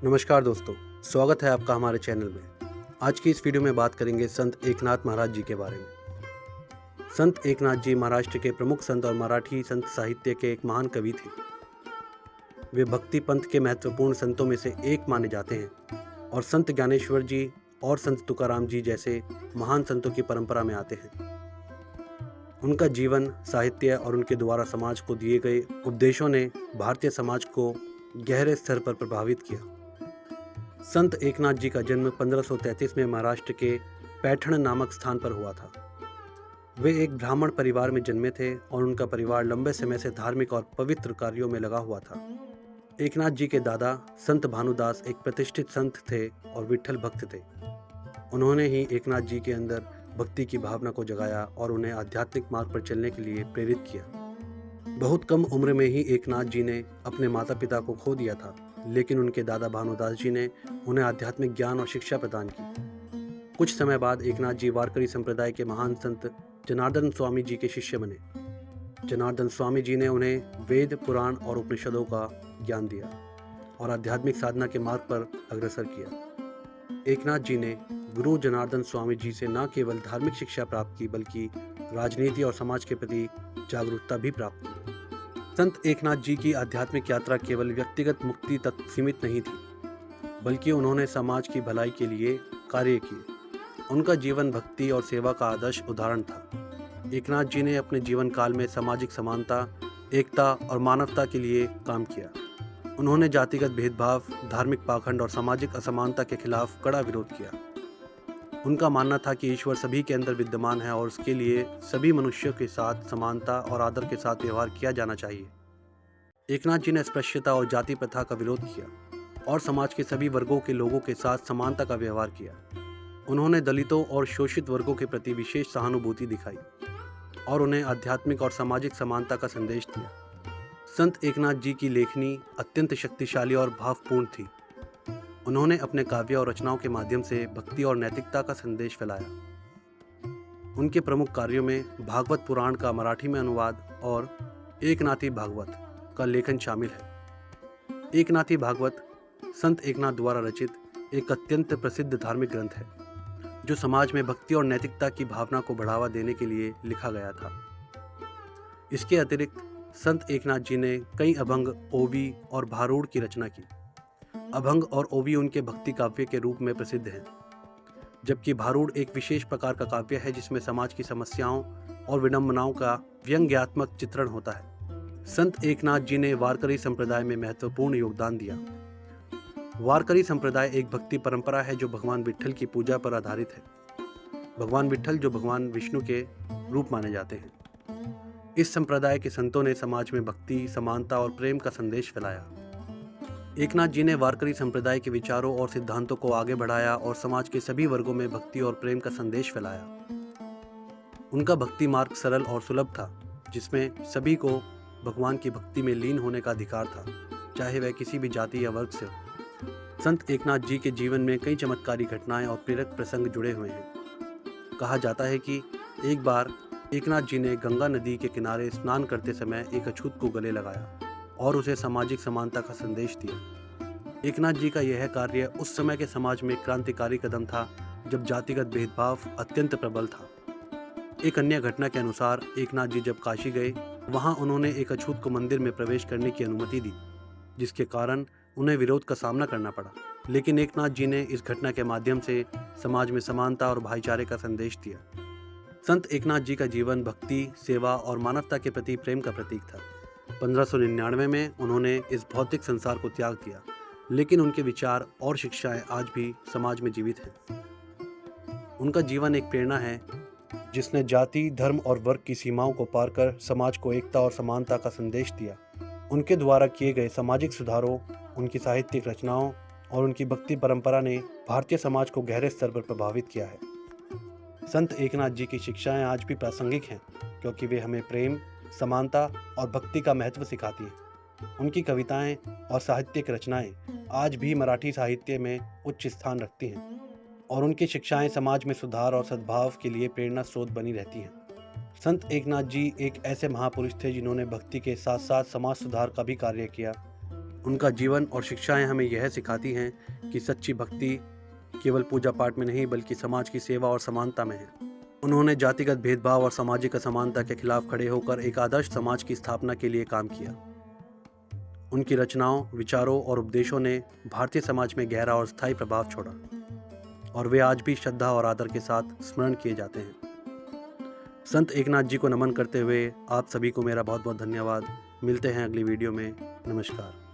नमस्कार दोस्तों, स्वागत है आपका हमारे चैनल में। आज की इस वीडियो में बात करेंगे संत एकनाथ महाराज जी के बारे में। संत एकनाथ जी महाराष्ट्र के प्रमुख संत और मराठी संत साहित्य के एक महान कवि थे। वे भक्ति पंथ के महत्वपूर्ण संतों में से एक माने जाते हैं और संत ज्ञानेश्वर जी और संत तुकाराम जी जैसे महान संतों की परंपरा में आते हैं। उनका जीवन, साहित्य और उनके द्वारा समाज को दिए गए उपदेशों ने भारतीय समाज को गहरे स्तर पर प्रभावित किया। संत एकनाथ जी का जन्म 1533 में महाराष्ट्र के पैठण नामक स्थान पर हुआ था। वे एक ब्राह्मण परिवार में जन्मे थे और उनका परिवार लंबे समय से धार्मिक और पवित्र कार्यों में लगा हुआ था। एकनाथ जी के दादा संत भानुदास एक प्रतिष्ठित संत थे और विट्ठल भक्त थे। उन्होंने ही एकनाथ जी के अंदर भक्ति की भावना को जगाया और उन्हें आध्यात्मिक मार्ग पर चलने के लिए प्रेरित किया। बहुत कम उम्र में ही एकनाथ जी ने अपने माता पिता को खो दिया था, लेकिन उनके दादा भानुदास जी ने उन्हें आध्यात्मिक ज्ञान और शिक्षा प्रदान की। कुछ समय बाद एकनाथ जी वारकरी संप्रदाय के महान संत जनार्दन स्वामी जी के शिष्य बने। जनार्दन स्वामी जी ने उन्हें वेद, पुराण और उपनिषदों का ज्ञान दिया और आध्यात्मिक साधना के मार्ग पर अग्रसर किया। एकनाथ जी ने गुरु जनार्दन स्वामी जी से न केवल धार्मिक शिक्षा प्राप्त की, बल्कि राजनीति और समाज के प्रति जागरूकता भी प्राप्त की। संत एकनाथ जी की आध्यात्मिक यात्रा केवल व्यक्तिगत मुक्ति तक सीमित नहीं थी, बल्कि उन्होंने समाज की भलाई के लिए कार्य किए। उनका जीवन भक्ति और सेवा का आदर्श उदाहरण था। एकनाथ जी ने अपने जीवन काल में सामाजिक समानता, एकता और मानवता के लिए काम किया। उन्होंने जातिगत भेदभाव, धार्मिक पाखंड और सामाजिक असमानता के खिलाफ कड़ा विरोध किया। उनका मानना था कि ईश्वर सभी के अंदर विद्यमान है और उसके लिए सभी मनुष्यों के साथ समानता और आदर के साथ व्यवहार किया जाना चाहिए। एकनाथ जी ने अस्पृश्यता और जाति प्रथा का विरोध किया और समाज के सभी वर्गों के लोगों के साथ समानता का व्यवहार किया। उन्होंने दलितों और शोषित वर्गों के प्रति विशेष सहानुभूति दिखाई और उन्हें आध्यात्मिक और सामाजिक समानता का संदेश दिया। संत एकनाथ जी की लेखनी अत्यंत शक्तिशाली और भावपूर्ण थी। उन्होंने अपने काव्य और रचनाओं के माध्यम से भक्ति और नैतिकता का संदेश फैलाया। उनके प्रमुख कार्यों में भागवत पुराण का मराठी में अनुवाद और एकनाथी भागवत का लेखन शामिल है। एकनाथी भागवत संत एकनाथ द्वारा रचित एक अत्यंत प्रसिद्ध धार्मिक ग्रंथ है, जो समाज में भक्ति और नैतिकता की भावना को बढ़ावा देने के लिए लिखा गया था। इसके अतिरिक्त संत एकनाथ जी ने कई अभंग, ओवी और भारूड़ की रचना की। अभंग और ओवी उनके भक्ति काव्य के रूप में प्रसिद्ध हैं, जबकि भारूड़ एक विशेष प्रकार का काव्य है जिसमें समाज की समस्याओं और विडंबनाओं का व्यंग्यात्मक चित्रण होता है। संत एकनाथ जी ने वारकरी संप्रदाय में महत्वपूर्ण योगदान दिया। वारकरी संप्रदाय एक भक्ति परंपरा है जो भगवान विट्ठल की पूजा पर आधारित है। भगवान विट्ठल जो भगवान विष्णु के रूप माने जाते हैं। इस संप्रदाय के संतों ने समाज में भक्ति, समानता और प्रेम का संदेश फैलाया। एकनाथ जी ने वारकरी संप्रदाय के विचारों और सिद्धांतों को आगे बढ़ाया और समाज के सभी वर्गों में भक्ति और प्रेम का संदेश फैलाया। उनका भक्ति मार्ग सरल और सुलभ था, जिसमें सभी को भगवान की भक्ति में लीन होने का अधिकार था, चाहे वह किसी भी जाति या वर्ग से हो। संत एकनाथ जी के जीवन में कई चमत्कारी घटनाएं और प्रेरक प्रसंग जुड़े हुए हैं। कहा जाता है कि एक बार एकनाथ जी ने गंगा नदी के किनारे स्नान करते समय एक अछूत को गले लगाया और उसे सामाजिक समानता का संदेश दिया। एकनाथ जी का यह कार्य उस समय के समाज में क्रांतिकारी कदम था, जब जातिगत भेदभाव अत्यंत प्रबल था। एक अन्य घटना के अनुसार एकनाथ जी जब काशी गए, वहां उन्होंने एक अछूत को मंदिर में प्रवेश करने की अनुमति दी, जिसके कारण उन्हें विरोध का सामना करना पड़ा। लेकिन एकनाथ जी ने इस घटना के माध्यम से समाज में समानता और भाईचारे का संदेश दिया। संत एकनाथ जी का जीवन भक्ति, सेवा और मानवता के प्रति प्रेम का प्रतीक था। 1599 में उन्होंने इस भौतिक संसार को त्याग दिया, लेकिन उनके विचार और शिक्षाएं आज भी समाज में जीवित हैं। उनका जीवन एक प्रेरणा है, जिसने जाति, धर्म और वर्ग की सीमाओं को पार कर समाज को एकता और समानता का संदेश दिया। उनके द्वारा किए गए सामाजिक सुधारों, उनकी साहित्यिक रचनाओं और उनकी भक्ति परंपरा ने भारतीय समाज को गहरे स्तर पर प्रभावित किया है। संत एकनाथ जी की शिक्षाएं आज भी प्रासंगिक हैं, क्योंकि वे हमें प्रेम, समानता और भक्ति का महत्व सिखाती हैं। उनकी कविताएं और साहित्यिक रचनाएं आज भी मराठी साहित्य में उच्च स्थान रखती हैं और उनकी शिक्षाएं समाज में सुधार और सद्भाव के लिए प्रेरणा स्रोत बनी रहती हैं। संत एकनाथ जी एक ऐसे महापुरुष थे जिन्होंने भक्ति के साथ साथ समाज सुधार का भी कार्य किया उनका जीवन और शिक्षाएं हमें यह सिखाती हैं कि सच्ची भक्ति केवल पूजा पाठ में नहीं बल्कि समाज की सेवा और समानता में है। उन्होंने जातिगत भेदभाव और सामाजिक असमानता के खिलाफ खड़े होकर एक आदर्श समाज की स्थापना के लिए काम किया। उनकी रचनाओं, विचारों और उपदेशों ने भारतीय समाज में गहरा और स्थायी प्रभाव छोड़ा और वे आज भी श्रद्धा और आदर के साथ स्मरण किए जाते हैं। संत एकनाथ जी को नमन करते हुए आप सभी को मेरा बहुत बहुत धन्यवाद। मिलते हैं अगली वीडियो में। नमस्कार।